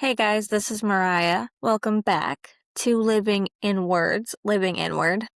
Hey guys, this is Mariah. Welcome back to Living Inward.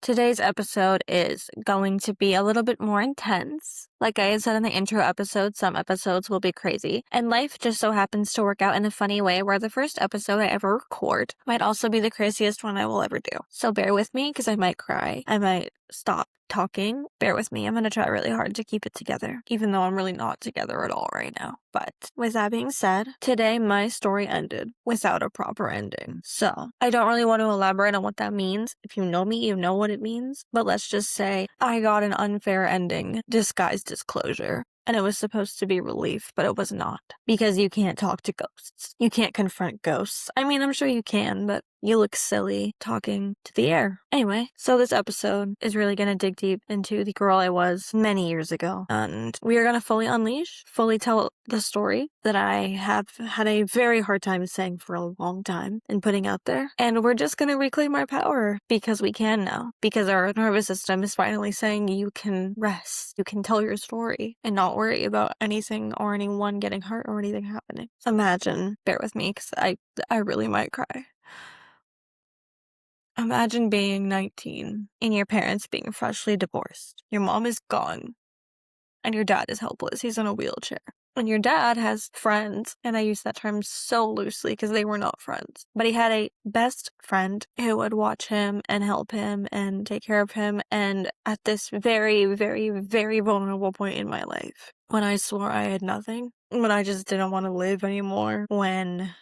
Today's episode is going to be a little bit more intense. Like I had said in the intro episode, some episodes will be crazy. And life just so happens to work out in a funny way where the first episode I ever record might also be the craziest one I will ever do. So bear with me because I might cry. I might stop talking. Bear with me. I'm going to try really hard to keep it together, even though I'm really not together at all right now. But with that being said, today my story ended without a proper ending. So I don't really want to elaborate on what that means. If you know me, you know what it means. But let's just say I got an unfair ending disguised disclosure. And it was supposed to be relief, but it was not. Because you can't talk to ghosts. You can't confront ghosts. I mean, I'm sure you can, but you look silly talking to the air. Anyway, so this episode is really going to dig deep into the girl I was many years ago. And we are going to fully unleash, fully tell the story that I have had a very hard time saying for a long time and putting out there. And we're just going to reclaim our power because we can now. Because our nervous system is finally saying you can rest. You can tell your story and not worry about anything or anyone getting hurt or anything happening. Imagine, bear with me because I really might cry. Imagine being 19 and your parents being freshly divorced. Your mom is gone and your dad is helpless. He's in a wheelchair. And your dad has friends, and I use that term so loosely because they were not friends. But he had a best friend who would watch him and help him and take care of him. And at this very, very, very vulnerable point in my life, when I swore I had nothing, when I just didn't want to live anymore, when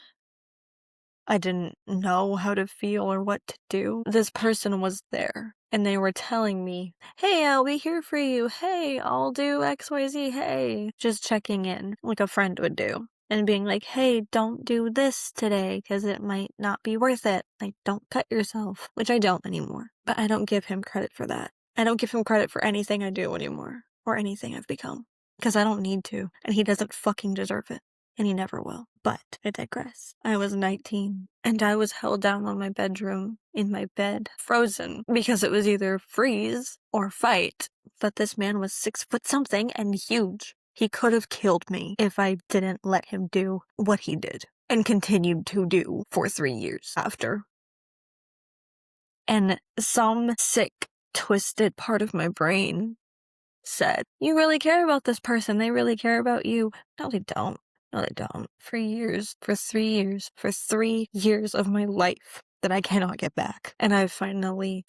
I didn't know how to feel or what to do, this person was there. And they were telling me, hey, I'll be here for you. Hey, I'll do XYZ. Hey, just checking in like a friend would do. And being like, hey, don't do this today because it might not be worth it. Like, don't cut yourself, which I don't anymore. But I don't give him credit for that. I don't give him credit for anything I do anymore or anything I've become because I don't need to. And he doesn't fucking deserve it. And he never will. But I digress. I was 19, and I was held down on my bedroom, in my bed, frozen, because it was either freeze or fight. But this man was 6 foot something and huge. He could have killed me if I didn't let him do what he did, and continued to do for 3 years after. And some sick, twisted part of my brain said, you really care about this person. They really care about you. No, they don't. No, they don't. For 3 years of my life that I cannot get back. And I finally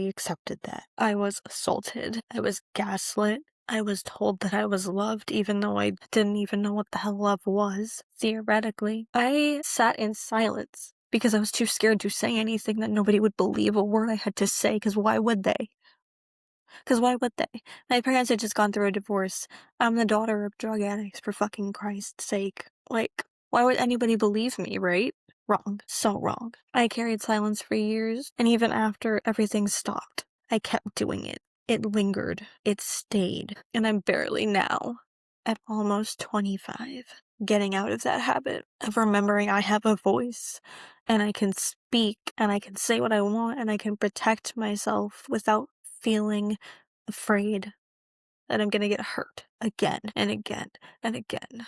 accepted that. I was assaulted. I was gaslit. I was told that I was loved, even though I didn't even know what the hell love was, theoretically. I sat in silence because I was too scared to say anything that nobody would believe a word I had to say, because why would they? Because why would they? My parents had just gone through a divorce. I'm the daughter of drug addicts, for fucking Christ's sake. Like, why would anybody believe me, right? Wrong. So wrong. I carried silence for years, and even after everything stopped, I kept doing it. It lingered. It stayed. And I'm barely now, at almost 25, getting out of that habit of remembering I have a voice, and I can speak, and I can say what I want, and I can protect myself without feeling afraid that I'm gonna get hurt again and again and again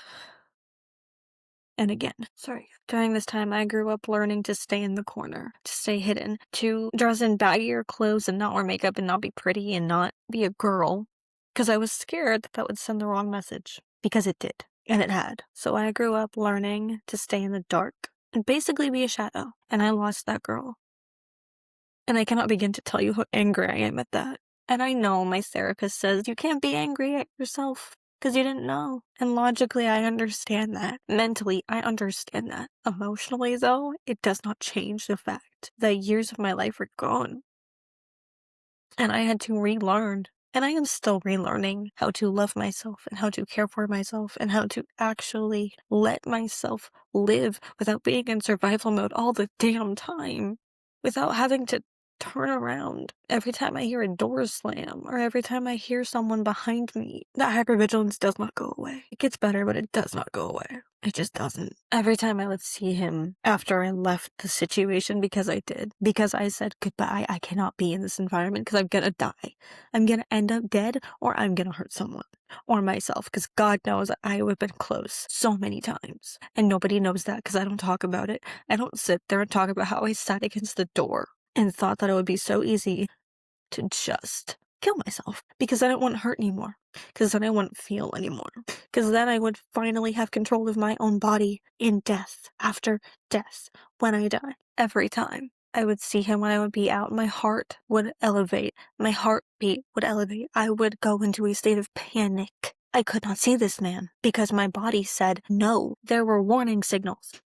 and again. Sorry. During this time, I grew up learning to stay in the corner, to stay hidden, to dress in baggier clothes and not wear makeup and not be pretty and not be a girl, because I was scared that that would send the wrong message, because it did, and it had. So I grew up learning to stay in the dark and basically be a shadow, and I lost that girl. And I cannot begin to tell you how angry I am at that. And I know my therapist says you can't be angry at yourself because you didn't know. And logically, I understand that. Mentally, I understand that. Emotionally, though, it does not change the fact that years of my life are gone. And I had to relearn. And I am still relearning how to love myself and how to care for myself and how to actually let myself live without being in survival mode all the damn time. Without having to turn around every time I hear a door slam or every time I hear someone behind me. That hypervigilance does not go away. It gets better, but it does not go away. It just doesn't. Every time I would see him after I left the situation, because I did, because I said goodbye, I cannot be in this environment because I'm gonna die. I'm gonna end up dead, or I'm gonna hurt someone or myself, because God knows I would have been close so many times, and nobody knows that because I don't talk about it. I don't sit there and talk about how I sat against the door and thought that it would be so easy to just kill myself, because I don't want to hurt anymore, because then I wouldn't feel anymore, because then I would finally have control of my own body in death, after death, when I die. Every time I would see him, when I would be out, my heart would elevate, my heartbeat would elevate. I would go into a state of panic. I could not see this man because my body said no. There were warning signals.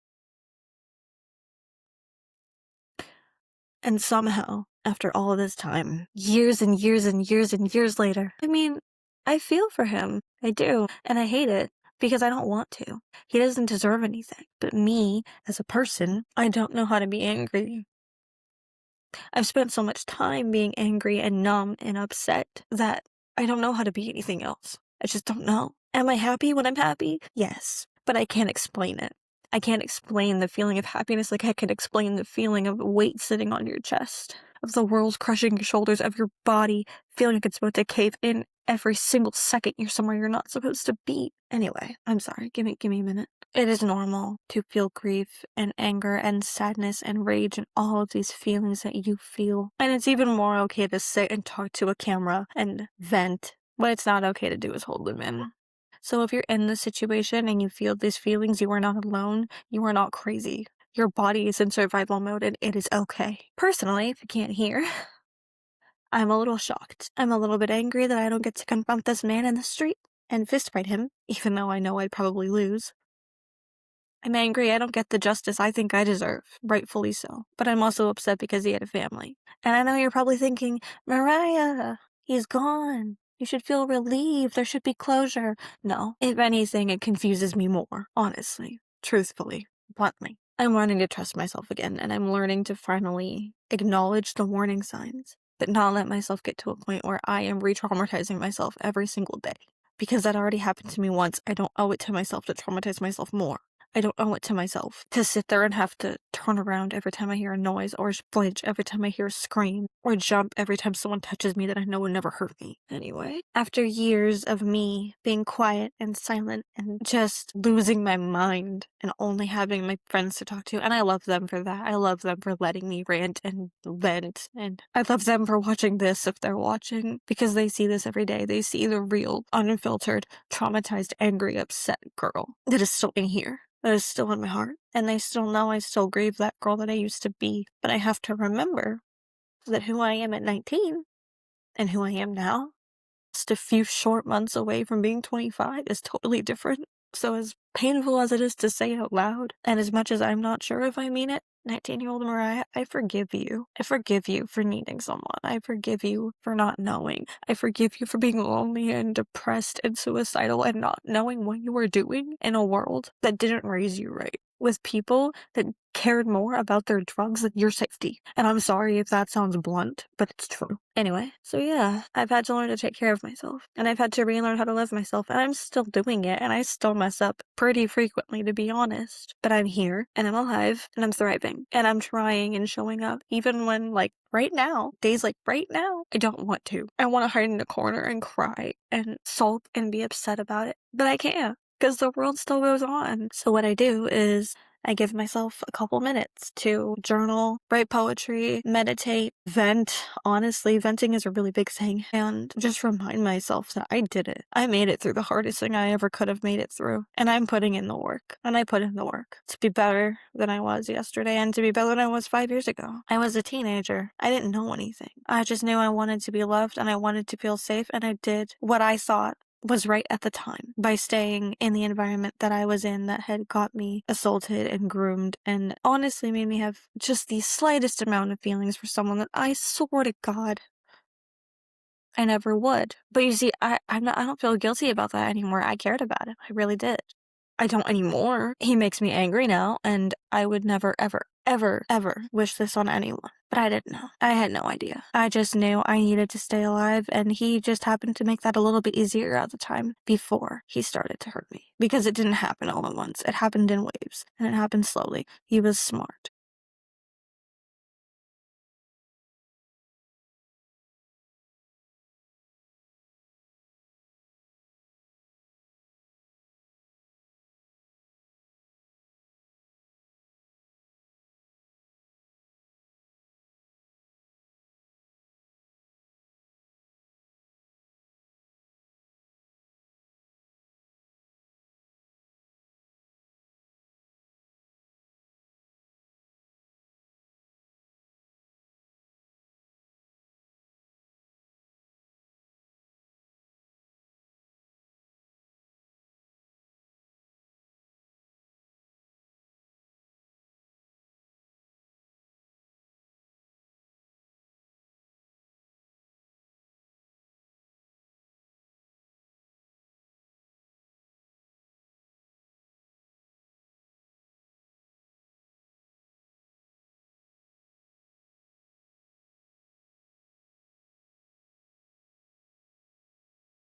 And somehow, after all of this time, years and years and years and years later, I mean, I feel for him. I do. And I hate it because I don't want to. He doesn't deserve anything. But me, as a person, I don't know how to be angry. I've spent so much time being angry and numb and upset that I don't know how to be anything else. I just don't know. Am I happy when I'm happy? Yes. But I can't explain it. I can't explain the feeling of happiness like I can explain the feeling of weight sitting on your chest, of the world crushing your shoulders, of your body feeling like it's about to cave in every single second you're somewhere you're not supposed to be. Anyway, I'm sorry. Give me a minute. It is normal to feel grief and anger and sadness and rage and all of these feelings that you feel. And it's even more okay to sit and talk to a camera and vent. What it's not okay to do is hold them in. So if you're in this situation and you feel these feelings, you are not alone. You are not crazy. Your body is in survival mode and it is okay. Personally, if you can't hear, I'm a little shocked. I'm a little bit angry that I don't get to confront this man in the street and fistfight him, even though I know I'd probably lose. I'm angry I don't get the justice I think I deserve, rightfully so. But I'm also upset because he had a family. And I know you're probably thinking, Mariah, he's gone. You should feel relieved. There should be closure. No, if anything, it confuses me more, honestly, truthfully, bluntly. I'm learning to trust myself again, and I'm learning to finally acknowledge the warning signs, but not let myself get to a point where I am re-traumatizing myself every single day. Because that already happened to me once, I don't owe it to myself to traumatize myself more. I don't owe it to myself to sit there and have to turn around every time I hear a noise, or flinch every time I hear a scream, or jump every time someone touches me that I know would never hurt me. Anyway, after years of me being quiet and silent and just losing my mind and only having my friends to talk to, and I love them for that. I love them for letting me rant and vent, and I love them for watching this if they're watching, because they see this every day. They see the real, unfiltered, traumatized, angry, upset girl that is still in here. That is still in my heart, and they still know I still grieve that girl that I used to be. But I have to remember that who I am at 19 and who I am now, just a few short months away from being 25, is totally different. So as painful as it is to say out loud, and as much as I'm not sure if I mean it, 19-year-old Mariah, I forgive you. I forgive you for needing someone. I forgive you for not knowing. I forgive you for being lonely and depressed and suicidal and not knowing what you were doing in a world that didn't raise you right, with people that cared more about their drugs than your safety. And I'm sorry if that sounds blunt, but it's true. Anyway, so yeah, I've had to learn to take care of myself, and I've had to relearn how to love myself, and I'm still doing it, and I still mess up pretty frequently, to be honest. But I'm here, and I'm alive, and I'm thriving, and I'm trying and showing up, even when, like, right now, days like right now, I don't want to. I want to hide in a corner and cry and sulk and be upset about it, but I can't, because the world still goes on. So what I do is I give myself a couple minutes to journal, write poetry, meditate, vent. Honestly, venting is a really big thing. And just remind myself that I did it. I made it through the hardest thing I ever could have made it through. And I'm putting in the work. And I put in the work to be better than I was yesterday and to be better than I was 5 years ago. I was a teenager. I didn't know anything. I just knew I wanted to be loved and I wanted to feel safe, and I did what I thought was right at the time by staying in the environment that I was in that had got me assaulted and groomed, and honestly made me have just the slightest amount of feelings for someone that I swear to God I never would. But you see, I don't feel guilty about that anymore. I cared about him. I really did. I don't anymore. He makes me angry now, and I would never, ever, ever wish this on anyone. But I didn't know. I had no idea. I just knew I needed to stay alive, and he just happened to make that a little bit easier at the time before he started to hurt me. Because it didn't happen all at once. It happened in waves, and it happened slowly. He was smart.